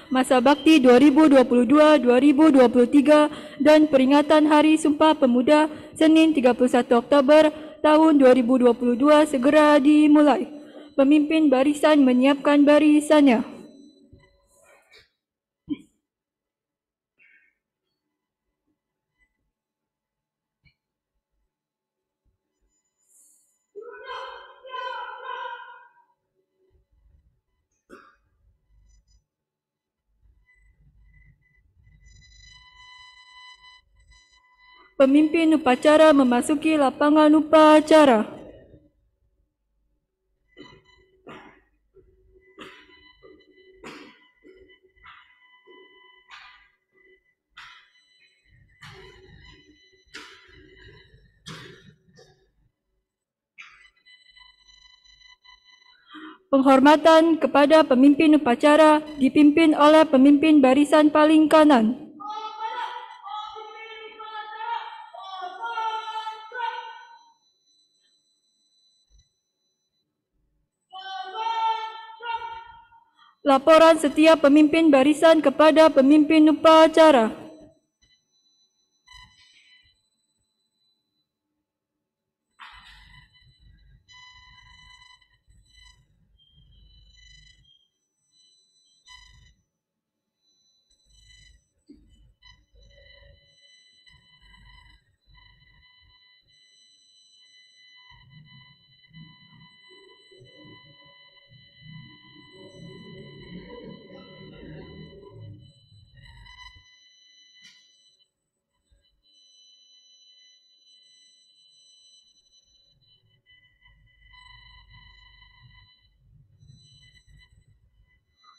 Masa Bakti 2022-2023 dan peringatan Hari Sumpah Pemuda Senin 31 Oktober tahun 2022 segera dimulai. Pemimpin barisan menyiapkan barisannya. Pemimpin upacara memasuki lapangan upacara. Penghormatan kepada pemimpin upacara dipimpin oleh pemimpin barisan paling kanan. Laporan setiap pemimpin barisan kepada pemimpin upacara.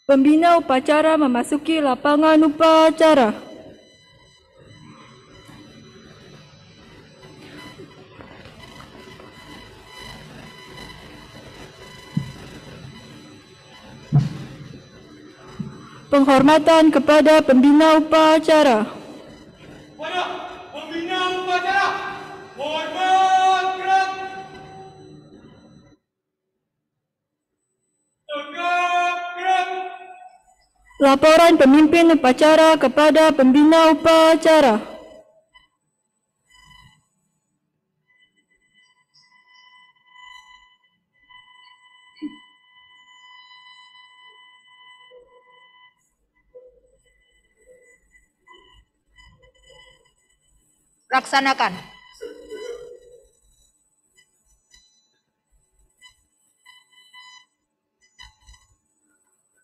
Pembina upacara memasuki lapangan upacara. Penghormatan kepada pembina upacara. Kepada pembina upacara, hormat gerak. Tegak gerak. Laporan pemimpin upacara kepada pembina upacara. Laksanakan.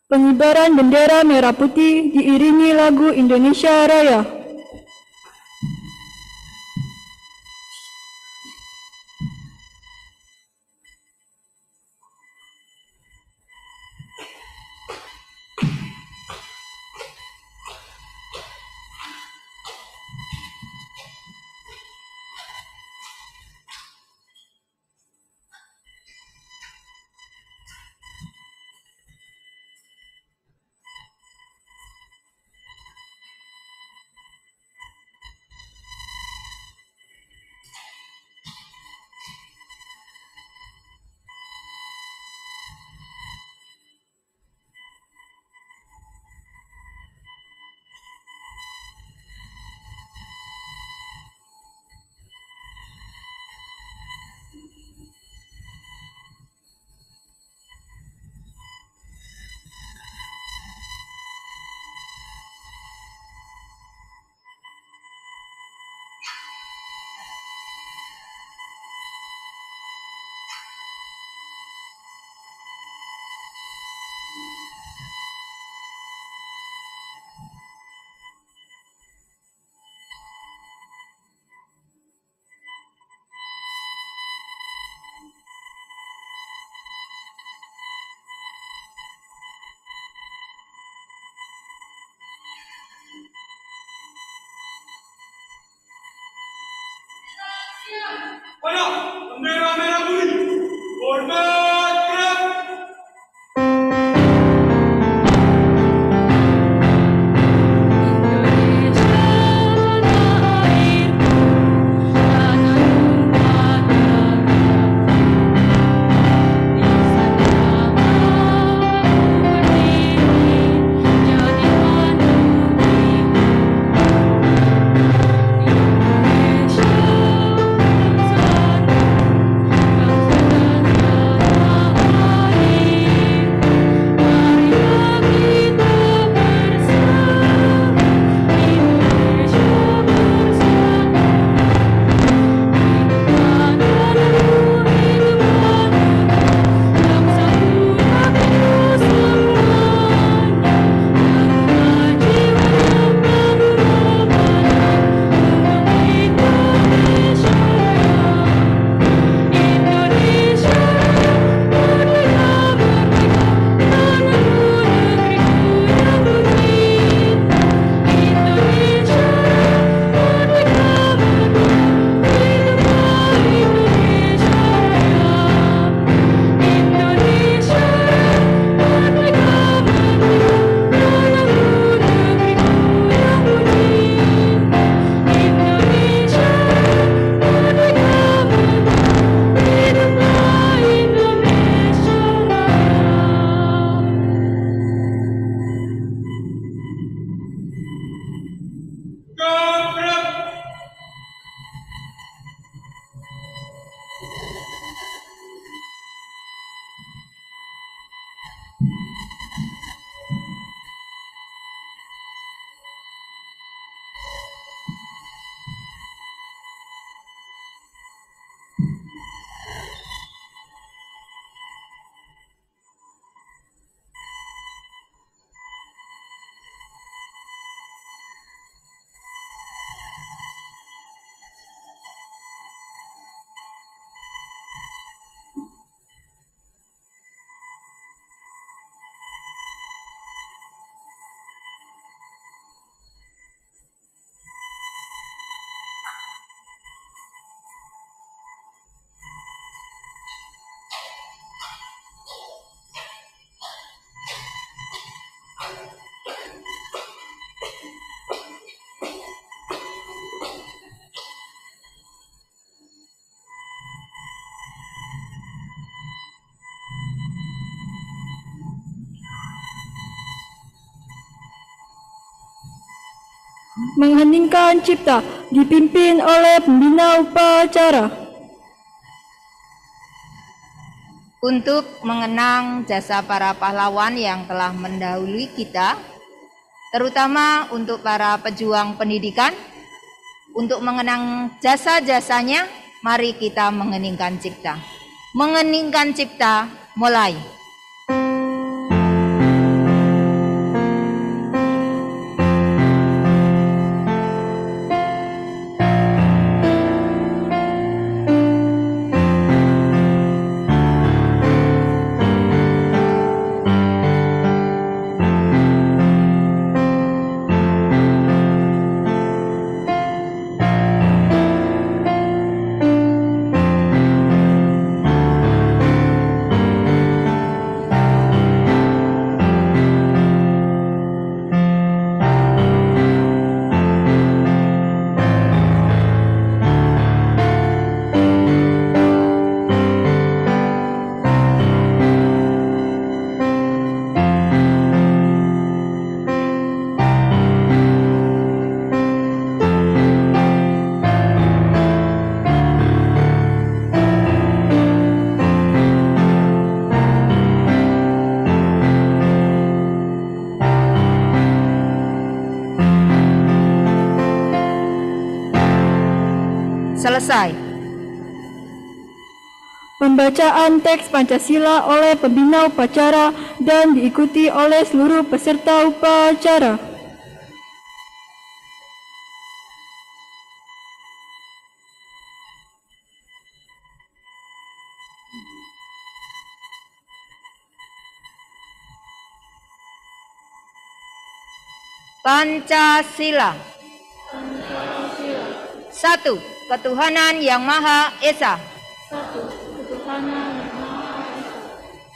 Pengibaran bendera merah putih diiringi lagu Indonesia Raya. Kepada bendera merah putih, hormat gerak. Jadi Mengheningkan cipta dipimpin oleh pembina upacara. Untuk mengenang jasa para pahlawan yang telah mendahului kita, terutama untuk para pejuang pendidikan, untuk mengenang jasa-jasanya, mari kita mengheningkan cipta. Mengheningkan cipta, mulai. Selesai. Pembacaan teks Pancasila oleh pembina upacara dan diikuti oleh seluruh peserta upacara. Pancasila. 1. Ketuhanan Yang Maha Esa.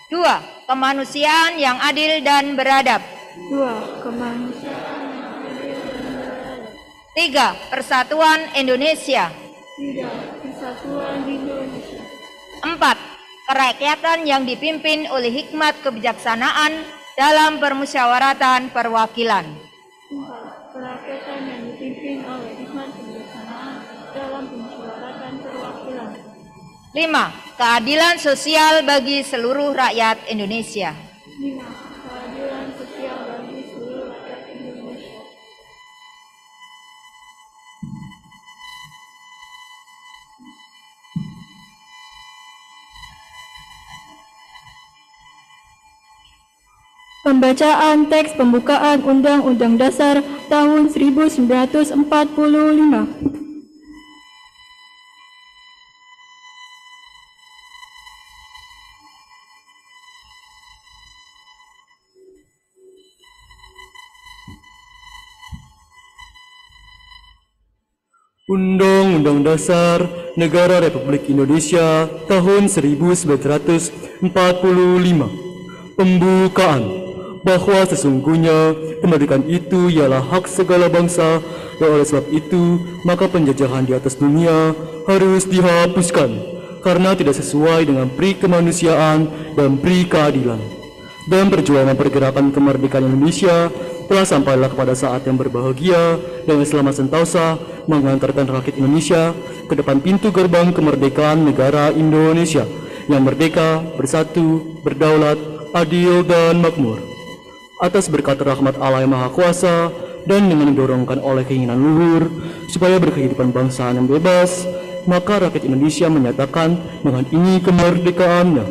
2. Kemanusiaan yang adil dan beradab. 2. Kemanusiaan yang adil dan beradab. 3. Persatuan Indonesia. 3. Persatuan Indonesia. 4. Kerakyatan yang dipimpin oleh hikmat kebijaksanaan dalam permusyawaratan perwakilan. 4. Kerakyatan yang dipimpin oleh hikmat kebijaksanaan dalam permusyawaratan perwakilan. 5. Keadilan sosial bagi seluruh rakyat Indonesia. 5. Keadilan sosial bagi seluruh rakyat Indonesia. Pembacaan teks pembukaan Undang-Undang Dasar tahun 1945. Undang-Undang Dasar Negara Republik Indonesia tahun 1945. Pembukaan. Bahwa sesungguhnya kemerdekaan itu ialah hak segala bangsa, dan oleh sebab itu maka penjajahan di atas dunia harus dihapuskan karena tidak sesuai dengan pri kemanusiaan dan pri keadilan. Dan perjuangan pergerakan kemerdekaan Indonesia telah sampailah kepada saat yang berbahagia dan selamat sentosa mengantarkan rakyat Indonesia ke depan pintu gerbang kemerdekaan negara Indonesia yang merdeka, bersatu, berdaulat, adil dan makmur. Atas berkat rahmat Allah yang Maha Kuasa dan dengan didorongkan oleh keinginan luhur supaya berkehidupan bangsa yang bebas, maka rakyat Indonesia menyatakan dengan ini kemerdekaannya.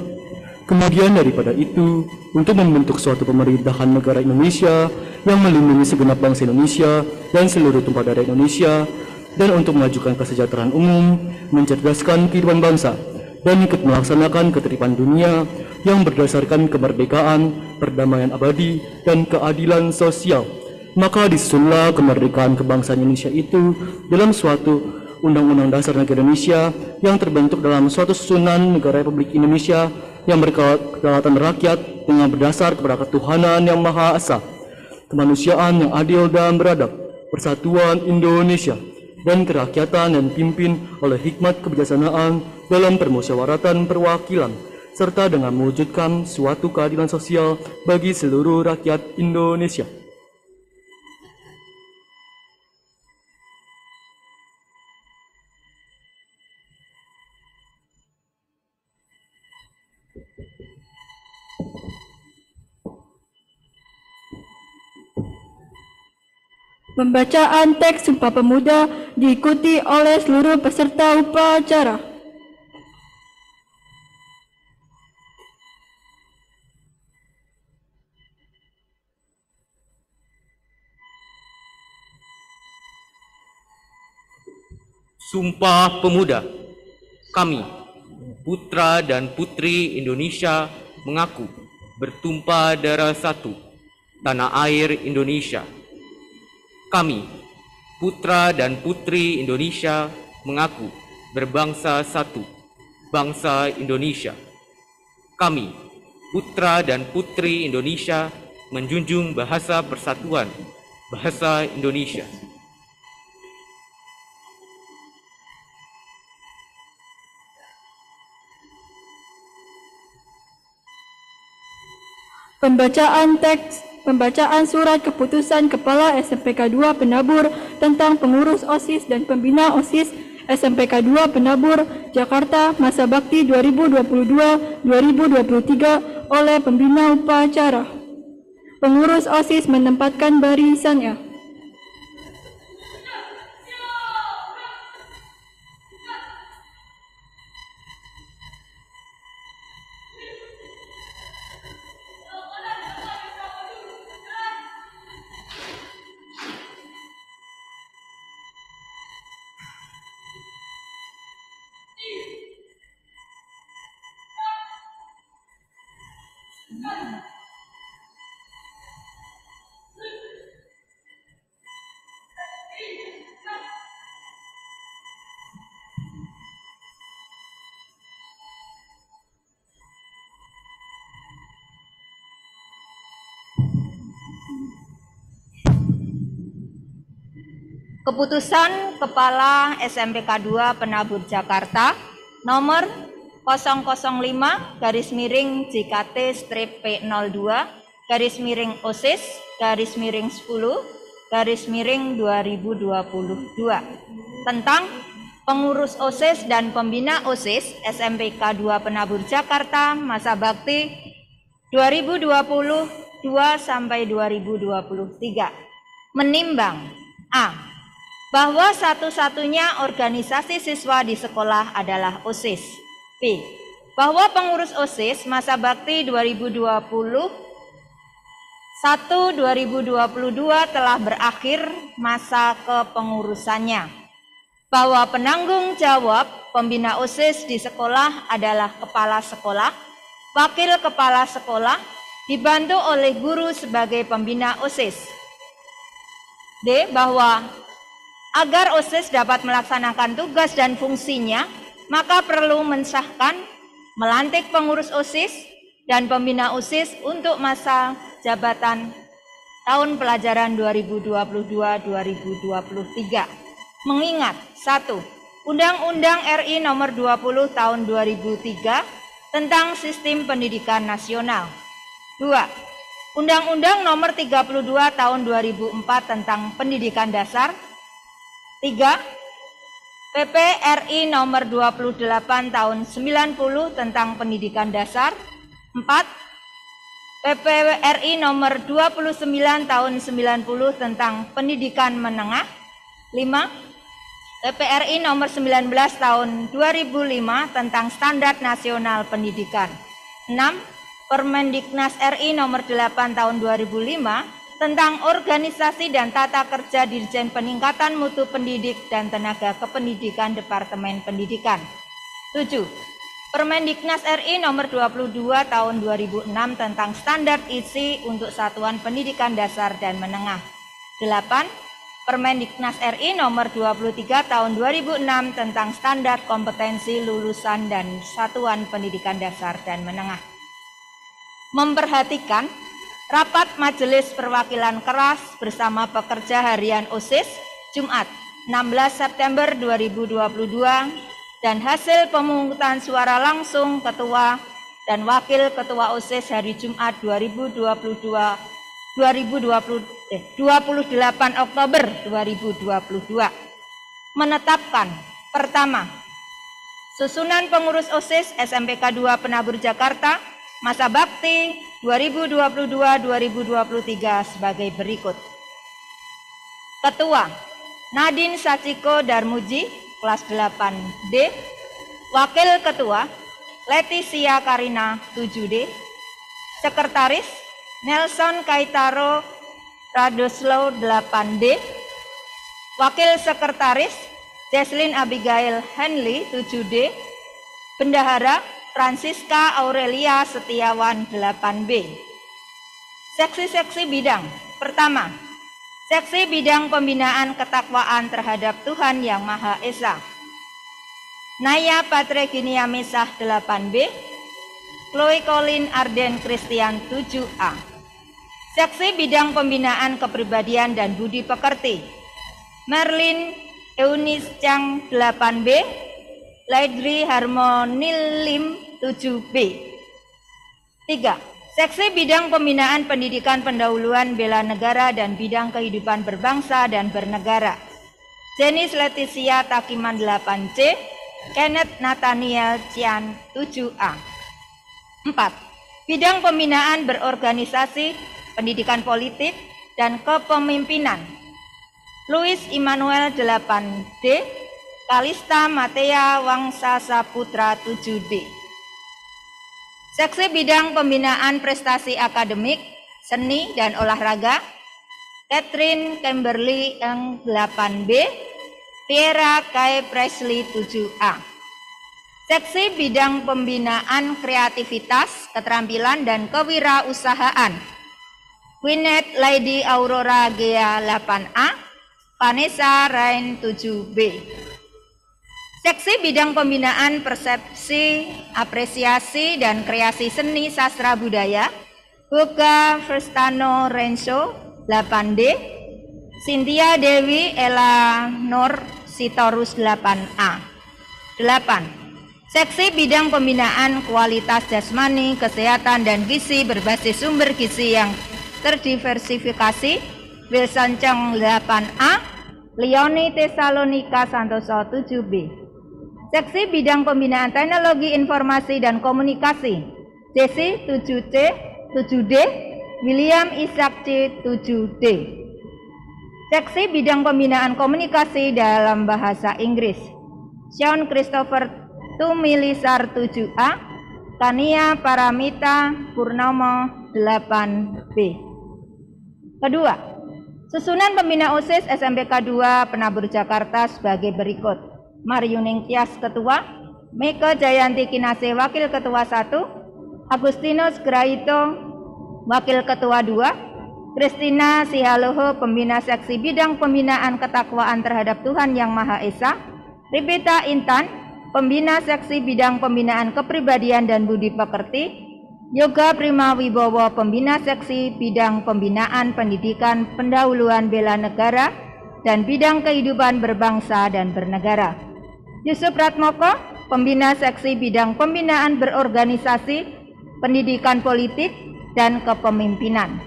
Kemudian daripada itu, untuk membentuk suatu pemerintahan negara Indonesia yang melindungi segenap bangsa Indonesia dan seluruh tumpah darah Indonesia, dan untuk mengajukan kesejahteraan umum, mencerdaskan kehidupan bangsa, dan ikut melaksanakan ketertiban dunia yang berdasarkan kemerdekaan, perdamaian abadi, dan keadilan sosial. Maka disusunlah kemerdekaan kebangsaan Indonesia itu dalam suatu Undang-Undang Dasar Negara Indonesia yang terbentuk dalam suatu susunan negara Republik Indonesia yang berkedaulatan rakyat dengan berdasar kepada ketuhanan yang Maha Esa, kemanusiaan yang adil dan beradab, persatuan Indonesia, dan kerakyatan yang dipimpin oleh hikmat kebijaksanaan dalam permusyawaratan perwakilan, serta dengan mewujudkan suatu keadilan sosial bagi seluruh rakyat Indonesia. Pembacaan teks Sumpah Pemuda diikuti oleh seluruh peserta upacara. Sumpah Pemuda. Kami, putra dan putri Indonesia, mengaku bertumpah darah satu, tanah air Indonesia. Kami, putra dan putri Indonesia, mengaku berbangsa satu, bangsa Indonesia. Kami, putra dan putri Indonesia, menjunjung bahasa persatuan, bahasa Indonesia. Pembacaan surat keputusan Kepala SMPK 2 Penabur tentang pengurus OSIS dan pembina OSIS SMPK 2 Penabur Jakarta masa bakti 2022-2023 oleh pembina upacara. Pengurus OSIS menempatkan barisannya. Keputusan Kepala SMPK 2 Penabur Jakarta nomor 005-OSIS-P02-10-10/2022 tentang pengurus OSIS dan pembina OSIS SMPK 2 Penabur Jakarta masa bakti 2022 sampai 2023 menimbang A. Bahwa satu-satunya organisasi siswa di sekolah adalah OSIS. B. Bahwa pengurus OSIS masa bakti 2021-2022 telah berakhir masa kepengurusannya. Bahwa penanggung jawab pembina OSIS di sekolah adalah kepala sekolah, wakil kepala sekolah, dibantu oleh guru sebagai pembina OSIS. D. Bahwa agar OSIS dapat melaksanakan tugas dan fungsinya, maka perlu mensahkan, melantik pengurus OSIS dan pembina OSIS untuk masa jabatan tahun pelajaran 2022-2023. Mengingat 1. Undang-Undang RI Nomor 20 Tahun 2003 tentang Sistem Pendidikan Nasional. 2. Undang-Undang Nomor 32 Tahun 2004 tentang Pendidikan Dasar. 3. PP RI Nomor 28 Tahun 90 tentang Pendidikan Dasar. 4. PP RI Nomor 29 Tahun 90 tentang Pendidikan Menengah. 5. PP RI Nomor 19 Tahun 2005 tentang Standar Nasional Pendidikan. 6. Permendiknas RI Nomor 8 Tahun 2005 tentang organisasi dan tata kerja Dirjen Peningkatan Mutu Pendidik dan Tenaga Kependidikan Departemen Pendidikan. 7. Permendiknas RI Nomor 22 Tahun 2006 tentang standar isi untuk satuan pendidikan dasar dan menengah. 8. Permendiknas RI Nomor 23 Tahun 2006 tentang standar kompetensi lulusan dan satuan pendidikan dasar dan menengah. Memperhatikan Rapat Majelis Perwakilan Keras bersama pekerja harian OSIS Jumat 16 September 2022 dan hasil pemungutan suara langsung Ketua dan Wakil Ketua OSIS hari Jumat 28 Oktober 2022 menetapkan: pertama, susunan pengurus OSIS SMPK 2 Penabur Jakarta masa bakti 2022-2023 sebagai berikut. Ketua Nadine Sachiko Darmuji, kelas 8D. Wakil Ketua Leticia Karina 7D. Sekretaris Nelson Kaitaro Radoslow 8D. Wakil Sekretaris Jesslyn Abigail Henley 7D. Bendahara Francisca Aurelia Setiawan 8B. Seksi-seksi bidang. Pertama, Seksi Bidang Pembinaan Ketakwaan Terhadap Tuhan Yang Maha Esa. Naya Patreginia Mesah 8B. Chloe Colin Arden Christian 7A. Seksi Bidang Pembinaan Kepribadian dan Budi Pekerti. Merlin Eunice Chang 8B. Laidri Harmonil Lim 7B. 3. Seksi Bidang Pembinaan Pendidikan Pendahuluan Bela Negara dan Bidang Kehidupan Berbangsa dan Bernegara. Jenis Leticia Takiman 8C. Kenneth Nathaniel Cian 7A. 4. Bidang Pembinaan Berorganisasi, Pendidikan Politik, dan Kepemimpinan. Louis Immanuel 8D. Kalista Matea Wangsa Saputra 7D. Seksi Bidang Pembinaan Prestasi Akademik, Seni, dan Olahraga. Catherine Kimberly Eng 8B. Tiara Kai Presley 7A. Seksi Bidang Pembinaan Kreativitas, Keterampilan, dan Kewirausahaan. Gwyneth Lady Aurora Gea 8A. Vanessa Rain 7B. Seksi Bidang Pembinaan Persepsi, Apresiasi, dan Kreasi Seni Sastra Budaya. Boga Verstano Renzo 8D. Cynthia Dewi Ella Nur Sitorus 8A. 8. Seksi Bidang Pembinaan Kualitas Jasmani, Kesehatan, dan Gizi berbasis sumber gizi yang terdiversifikasi. Wilson Cheng 8A. Leoni Tesalonika Santoso 7B. Seksi Bidang Pembinaan Teknologi Informasi dan Komunikasi. Jesse 7D. William Isaac C 7D. Seksi Bidang Pembinaan Komunikasi dalam Bahasa Inggris. Sean Christopher Tumilisar 7A. Tania Paramita Purnomo 8B. Kedua, susunan pembina OSIS SMPK 2 Penabur Jakarta sebagai berikut. Maryuning Tias Ketua. Meka Jayanti Kinase Wakil Ketua 1. Agustinus Graito Wakil Ketua 2. Kristina Sihaloho Pembina Seksi Bidang Pembinaan Ketakwaan Terhadap Tuhan Yang Maha Esa. Ribeta Intan Pembina Seksi Bidang Pembinaan Kepribadian dan Budi Pekerti. Yoga Prima Wibowo Pembina Seksi Bidang Pembinaan Pendidikan Pendahuluan Bela Negara dan Bidang Kehidupan Berbangsa dan Bernegara. Yusuf Ratmoko Pembina Seksi Bidang Pembinaan Berorganisasi, Pendidikan Politik, dan Kepemimpinan.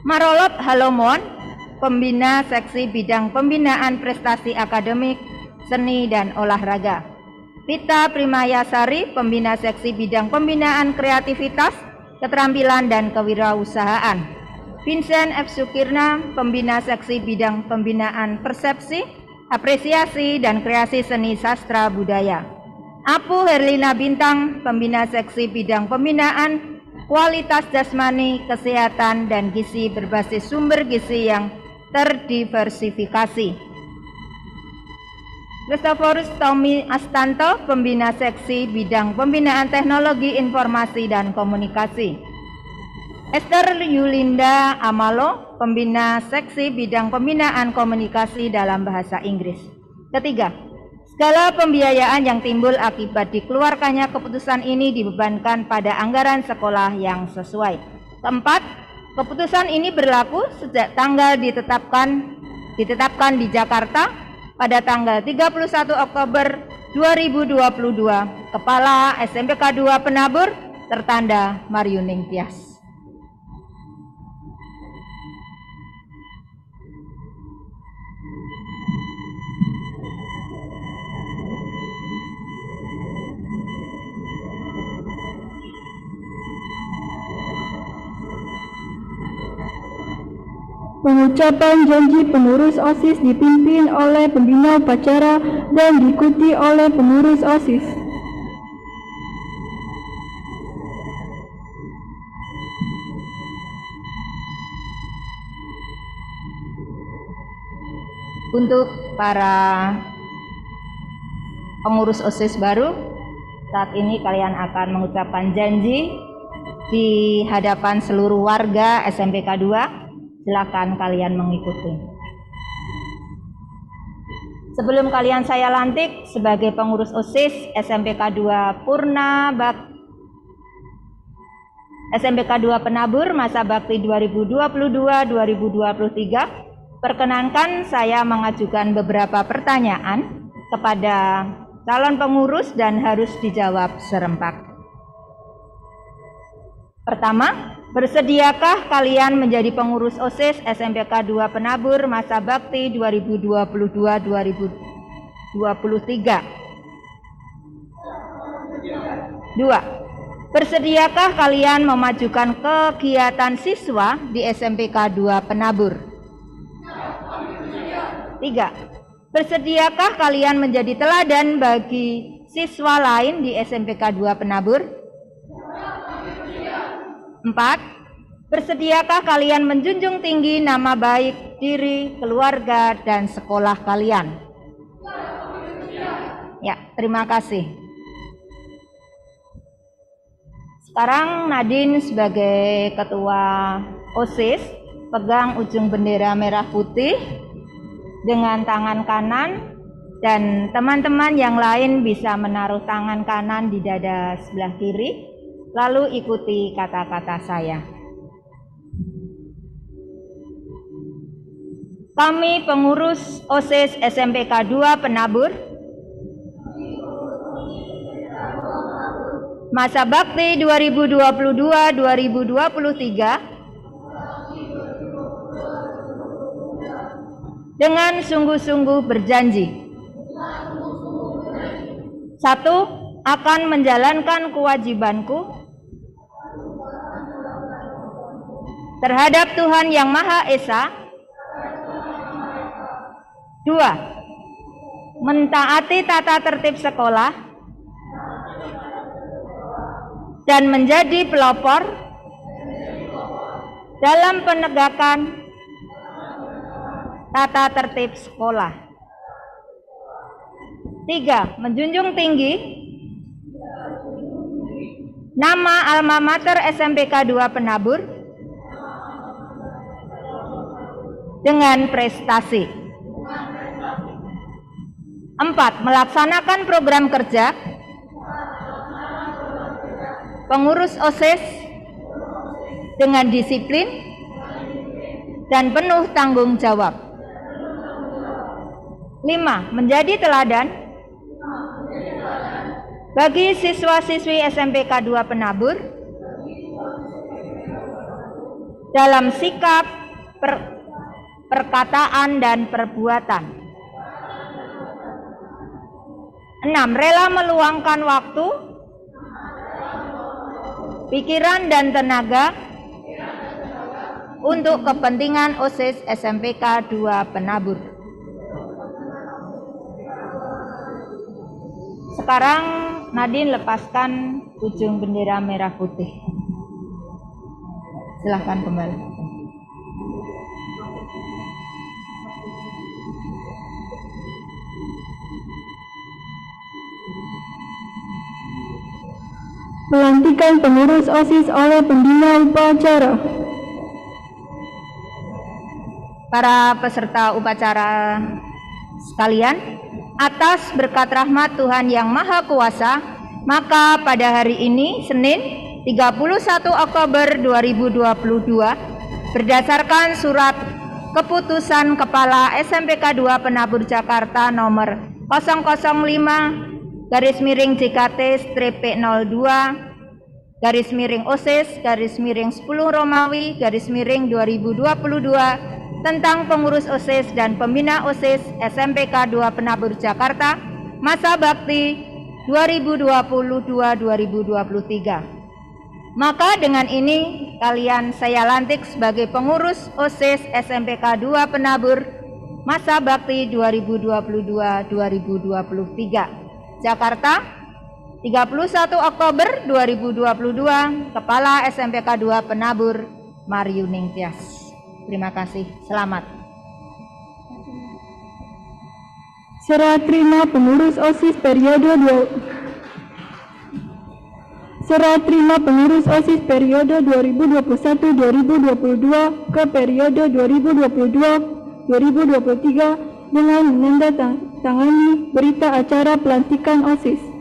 Marolop Halomon Pembina Seksi Bidang Pembinaan Prestasi Akademik, Seni, dan Olahraga. Rita Primayasari Pembina Seksi Bidang Pembinaan Kreativitas, Keterampilan, dan Kewirausahaan. Vincent F. Sukirna Pembina Seksi Bidang Pembinaan Persepsi, Apresiasi, dan Kreasi Seni Sastra Budaya. Apu Herlina Bintang Pembina Seksi Bidang Pembinaan Kualitas Jasmani, Kesehatan, dan Gizi berbasis sumber gizi yang terdiversifikasi. Christophorus Tommy Astanto Pembina Seksi Bidang Pembinaan Teknologi Informasi dan Komunikasi. Esther Yulinda Amalo Pembina Seksi Bidang Pembinaan Komunikasi dalam Bahasa Inggris. Ketiga, segala pembiayaan yang timbul akibat dikeluarkannya keputusan ini dibebankan pada anggaran sekolah yang sesuai. Keempat, keputusan ini berlaku sejak tanggal ditetapkan di Jakarta pada tanggal 31 Oktober 2022. Kepala SMPK 2 Penabur tertanda Maryuning Tias. Pengucapan janji pengurus OSIS dipimpin oleh pembina upacara dan diikuti oleh pengurus OSIS. Untuk para pengurus OSIS baru, saat ini kalian akan mengucapkan janji di hadapan seluruh warga SMPK 2. Silakan kalian mengikuti. Sebelum kalian saya lantik sebagai pengurus OSIS SMPK 2 SMPK 2 Penabur masa bakti 2022-2023, perkenankan saya mengajukan beberapa pertanyaan kepada calon pengurus dan harus dijawab serempak. Pertama, bersediakah kalian menjadi pengurus OSIS SMPK 2 Penabur masa bakti 2022-2023? 2. Bersediakah kalian memajukan kegiatan siswa di SMPK 2 Penabur? 3. Bersediakah kalian menjadi teladan bagi siswa lain di SMPK 2 Penabur? 4. Bersediakah kalian menjunjung tinggi nama baik diri, keluarga, dan sekolah kalian? Ya, terima kasih. Sekarang Nadine sebagai ketua OSIS pegang ujung bendera merah putih dengan tangan kanan, dan teman-teman yang lain bisa menaruh tangan kanan di dada sebelah kiri. Lalu ikuti kata-kata saya. Kami pengurus OSIS SMPK 2 Penabur masa bakti 2022-2023 dengan sungguh-sungguh berjanji. 1. Akan menjalankan kewajibanku terhadap Tuhan Yang Maha Esa. 2. Mentaati tata tertib sekolah dan menjadi pelopor dalam penegakan tata tertib sekolah. 3. Menjunjung tinggi nama alma mater SMPK 2 Penabur dengan prestasi. 4. Melaksanakan program kerja pengurus OSIS dengan disiplin dan penuh tanggung jawab. 5. Menjadi teladan bagi siswa-siswi SMPK 2 Penabur dalam sikap, perkataan, dan perbuatan. 6. Rela meluangkan waktu, pikiran, dan tenaga untuk kepentingan OSIS SMPK 2 Penabur. Sekarang Nadine lepaskan ujung bendera merah putih. Silahkan kembali. Pelantikan pengurus OSIS oleh pembina upacara. Para peserta upacara sekalian, atas berkat rahmat Tuhan Yang Maha Kuasa, maka pada hari ini, Senin 31 Oktober 2022, berdasarkan surat keputusan Kepala SMPK 2 Penabur Jakarta nomor 0,005-JKT-PP02-10 Romawi-2022 tentang pengurus OSIS dan pembina OSIS SMPK 2 Penabur Jakarta masa bakti 2022-2023. Maka dengan ini kalian saya lantik sebagai pengurus OSIS SMPK 2 Penabur masa bakti 2022-2023. Jakarta, 31 Oktober 2022, Kepala SMPK 2 Penabur, Mariu Ningtyas. Terima kasih. Selamat. Serah terima pengurus OSIS periode 2021-2022 ke periode 2022-2023 dengan menandatangani berita acara pelantikan OSIS.